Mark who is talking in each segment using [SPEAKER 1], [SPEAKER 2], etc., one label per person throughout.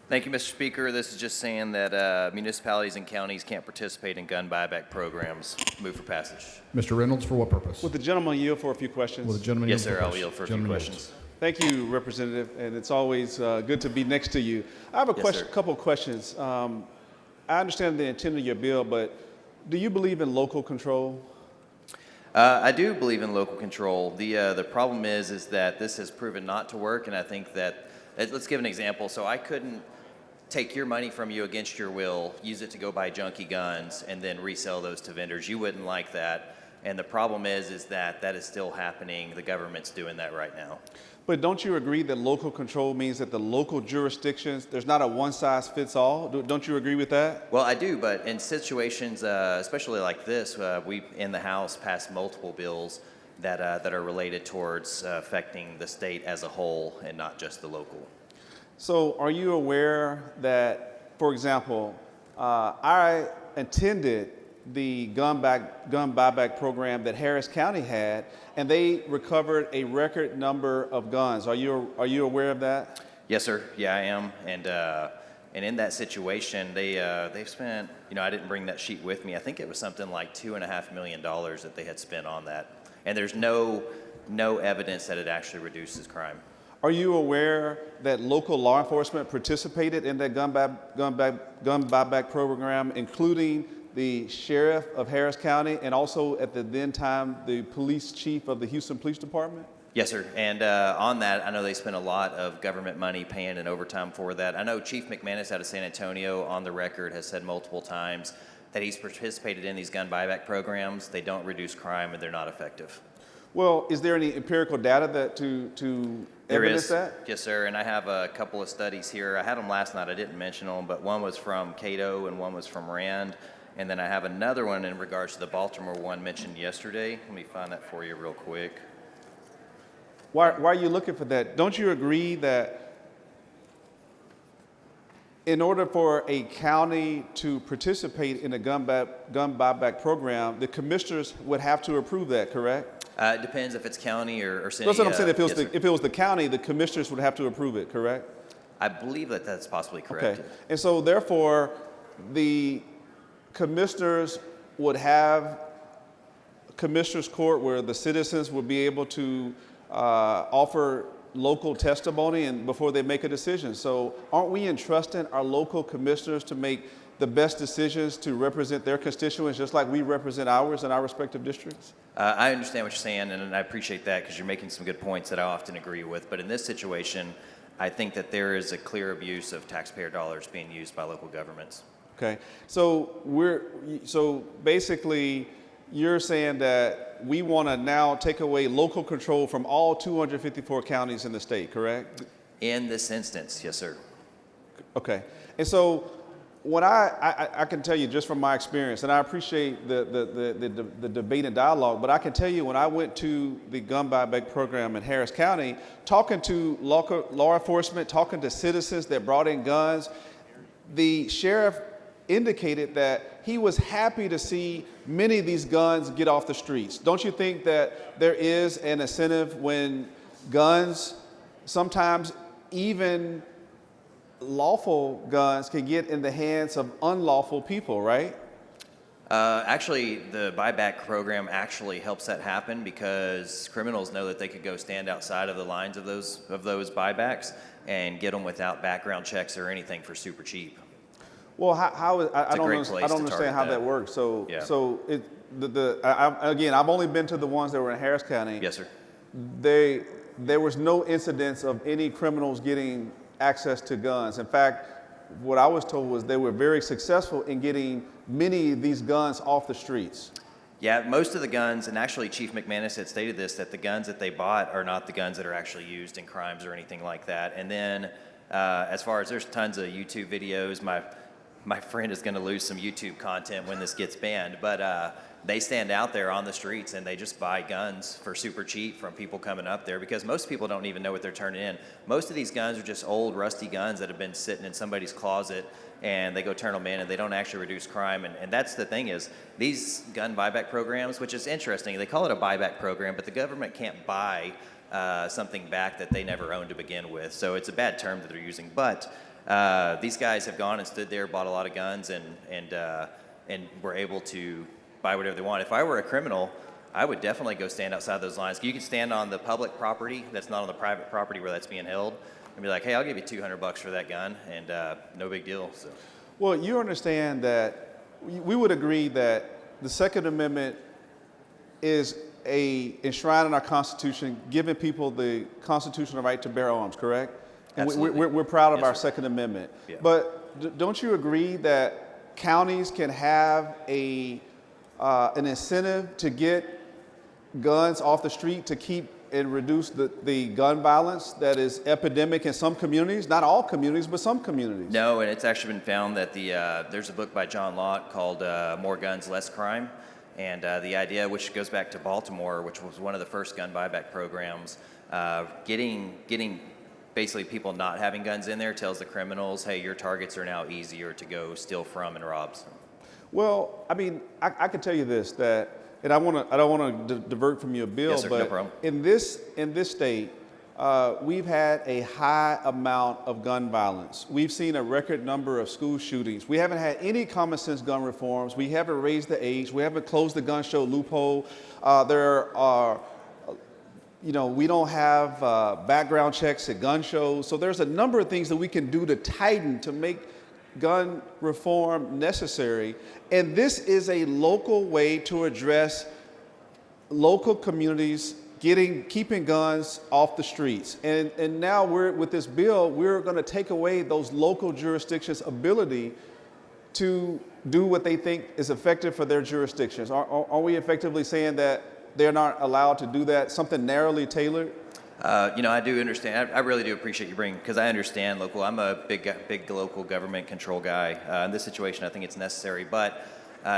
[SPEAKER 1] Thank you, Mr. Speaker. This is just saying that municipalities and counties can't participate in gun buyback programs. Move for passage.
[SPEAKER 2] Mr. Reynolds, for what purpose?
[SPEAKER 3] Would the gentleman yield for a few questions?
[SPEAKER 2] Will the gentleman
[SPEAKER 1] Yes,
[SPEAKER 2] yield
[SPEAKER 1] sir.
[SPEAKER 2] for
[SPEAKER 1] I'll
[SPEAKER 2] questions?
[SPEAKER 1] yield for a few
[SPEAKER 2] Gentleman
[SPEAKER 1] questions.
[SPEAKER 2] yields.
[SPEAKER 3] Thank you, Representative, and it's always good to be next to you. I have a
[SPEAKER 1] Yes, sir.
[SPEAKER 3] couple of questions. I understand the intent of your bill, but do you believe in local control?
[SPEAKER 1] I do believe in local control. The problem is that this has proven not to work, and I think that let's give an example. So I couldn't take your money from you against your will, use it to go buy junky guns, and then resell those to vendors. You wouldn't like that. And the problem is that is still happening. The government's doing that right now.
[SPEAKER 3] But don't you agree that local control means that the local jurisdictions, there's not a one-size-fits-all? Don't you agree with that?
[SPEAKER 1] Well, I do, but in situations, especially like this, we in the House passed multiple bills that are related towards affecting the state as a whole and not just the local.
[SPEAKER 3] So are you aware that, for example, I attended the gun buyback program that Harris County had, and they recovered a record number of guns. Are you aware of that?
[SPEAKER 1] Yes, sir. Yeah, I am. And in that situation, they've spent. I didn't bring that sheet with me. I think it was something like $2.5 million that they had spent on that, and there's no evidence that it actually reduces crime.
[SPEAKER 3] Are you aware that local law enforcement participated in that gun buyback program, including the sheriff of Harris County and also at the then time the police chief of the Houston Police Department?
[SPEAKER 1] Yes, sir. And on that, I know they spent a lot of government money paying in overtime for that. I know Chief McManus out of San Antonio on the record has said multiple times that he's participated in these gun buyback programs. They don't reduce crime and they're not effective.
[SPEAKER 3] Well, is there any empirical data that to
[SPEAKER 1] There
[SPEAKER 3] evidence
[SPEAKER 1] is.
[SPEAKER 3] that?
[SPEAKER 1] Yes, sir. And I have a couple of studies here. I had them last night. I didn't mention them, but one was from Cato and one was from Rand. And then I have another one in regards to the Baltimore one mentioned yesterday. Let me find that for you real quick.
[SPEAKER 3] Why are you looking for that? Don't you agree that in order for a county to participate in a gun buyback program, the commissioners would have to approve that, correct?
[SPEAKER 1] It depends if it's county or city.
[SPEAKER 3] That's what I'm saying.
[SPEAKER 1] Yes, sir.
[SPEAKER 3] If it was the county, the commissioners would have to approve it, correct?
[SPEAKER 1] I believe that that's possibly correct.
[SPEAKER 3] Okay. And so therefore, the commissioners would have commissioners court where the citizens would be able to offer local testimony and before they make a decision. So aren't we entrusting our local commissioners to make the best decisions to represent their constituents just like we represent ours in our respective districts?
[SPEAKER 1] I understand what you're saying, and I appreciate that because you're making some good points that I often agree with. But in this situation, I think that there is a clear abuse of taxpayer dollars being used by local governments.
[SPEAKER 3] Okay, so basically, you're saying that we want to now take away local control from all 254 counties in the state, correct?
[SPEAKER 1] In this instance, yes, sir.
[SPEAKER 3] Okay, and so what I can tell you just from my experience, and I appreciate the debate and dialogue, but I can tell you when I went to the gun buyback program in Harris County, talking to local law enforcement, talking to citizens that brought in guns, the sheriff indicated that he was happy to see many of these guns get off the streets. Don't you think that there is an incentive when guns, sometimes even lawful guns, can get in the hands of unlawful people, right?
[SPEAKER 1] Actually, the buyback program actually helps that happen because criminals know that they could go stand outside of the lines of those buybacks and get them without background checks or anything for super cheap.
[SPEAKER 3] Well, I don't understand how that works. So,
[SPEAKER 1] Yeah.
[SPEAKER 3] Again, I've only been to the ones that were in Harris County.
[SPEAKER 1] Yes, sir.
[SPEAKER 3] There was no incidents of any criminals getting access to guns. In fact, what I was told was they were very successful in getting many of these guns off the streets.
[SPEAKER 1] Yeah, most of the guns, and actually Chief McManus had stated this, that the guns that they bought are not the guns that are actually used in crimes or anything like that. And then as far as there's tons of YouTube videos, my friend is going to lose some YouTube content when this gets banned, but they stand out there on the streets and they just buy guns for super cheap from people coming up there because most people don't even know what they're turning in. Most of these guns are just old, rusty guns that have been sitting in somebody's closet and they go turn them in and they don't actually reduce crime. And that's the thing is these gun buyback programs, which is interesting, they call it a buyback program, but the government can't buy something back that they never owned to begin with. So it's a bad term that they're using. But these guys have gone and stood there, bought a lot of guns, and were able to buy whatever they want. If I were a criminal, I would definitely go stand outside those lines. You can stand on the public property that's not on the private property where that's being held, and be like, hey, I'll give you $200 for that gun, and no big deal. So.
[SPEAKER 3] Well, you understand that we would agree that the Second Amendment is enshrined in our Constitution, giving people the constitutional right to bear arms, correct? And we're proud of our Second Amendment.
[SPEAKER 1] Yeah.
[SPEAKER 3] But don't you agree that counties can have an incentive to get guns off the street to keep and reduce the gun violence that is epidemic in some communities, not all communities, but some communities?
[SPEAKER 1] No, and it's actually been found that there's a book by John Locke called More Guns, Less Crime. And the idea, which goes back to Baltimore, which was one of the first gun buyback programs, getting basically people not having guns in there tells the criminals, hey, your targets are now easier to go steal from and rob. So.
[SPEAKER 3] Well, I mean, I can tell you this, that, and I don't want to divert from your bill,
[SPEAKER 1] Yes, sir, no
[SPEAKER 3] but
[SPEAKER 1] problem.
[SPEAKER 3] in this state, we've had a high amount of gun violence. We've seen a record number of school shootings. We haven't had any common sense gun reforms. We haven't raised the age. We haven't closed the gun show loophole. We don't have background checks at gun shows. So there's a number of things that we can do to tighten, to make gun reform necessary. And this is a local way to address local communities keeping guns off the streets. And now with this bill, we're going to take away those local jurisdictions' ability to do what they think is effective for their jurisdictions. Are we effectively saying that they're not allowed to do that, something narrowly tailored?
[SPEAKER 1] I do understand. I really do appreciate you bringing, because I understand local. I'm a big local government control guy. In this situation, I think it's necessary. But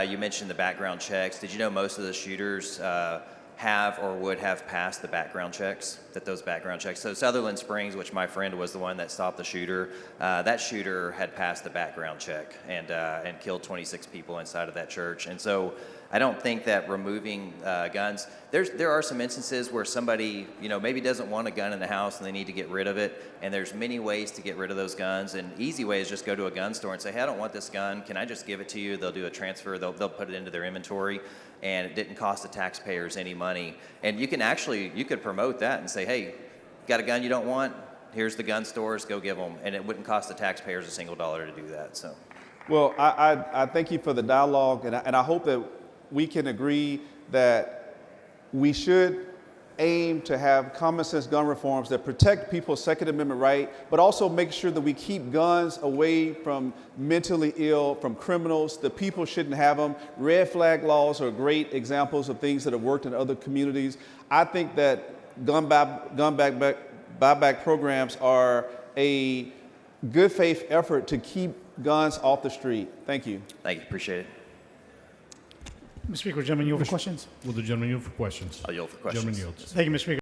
[SPEAKER 1] you mentioned the background checks. Did you know most of the shooters have or would have passed the background checks? Those background checks. So Sutherland Springs, which my friend was the one that stopped the shooter, that shooter had passed the background check and killed 26 people inside of that church. And so I don't think that removing guns, there are some instances where somebody, maybe doesn't want a gun in the house and they need to get rid of it. And there's many ways to get rid of those guns. And easy way is just go to a gun store and say, hey, I don't want this gun. Can I just give it to you? They'll do a transfer. They'll put it into their inventory. And it didn't cost the taxpayers any money. And you could promote that and say, hey, got a gun you don't want? Here's the gun stores, go give them. And it wouldn't cost the taxpayers a single dollar to do that. So,
[SPEAKER 3] well, I thank you for the dialogue, and I hope that we can agree that we should aim to have common sense gun reforms that protect people's Second Amendment right, but also make sure that we keep guns away from mentally ill, from criminals. The people shouldn't have them. Red flag laws are great examples of things that have worked in other communities. I think that gun buyback programs are a good faith effort to keep guns off the street. Thank you.
[SPEAKER 1] Thank you. Appreciate it.
[SPEAKER 2] Mr. Speaker, gentlemen, you have questions?
[SPEAKER 4] Will the gentleman yield for questions?
[SPEAKER 1] I'll yield for questions.
[SPEAKER 4] Gentleman yields.
[SPEAKER 2] Thank you, Mr. Speaker.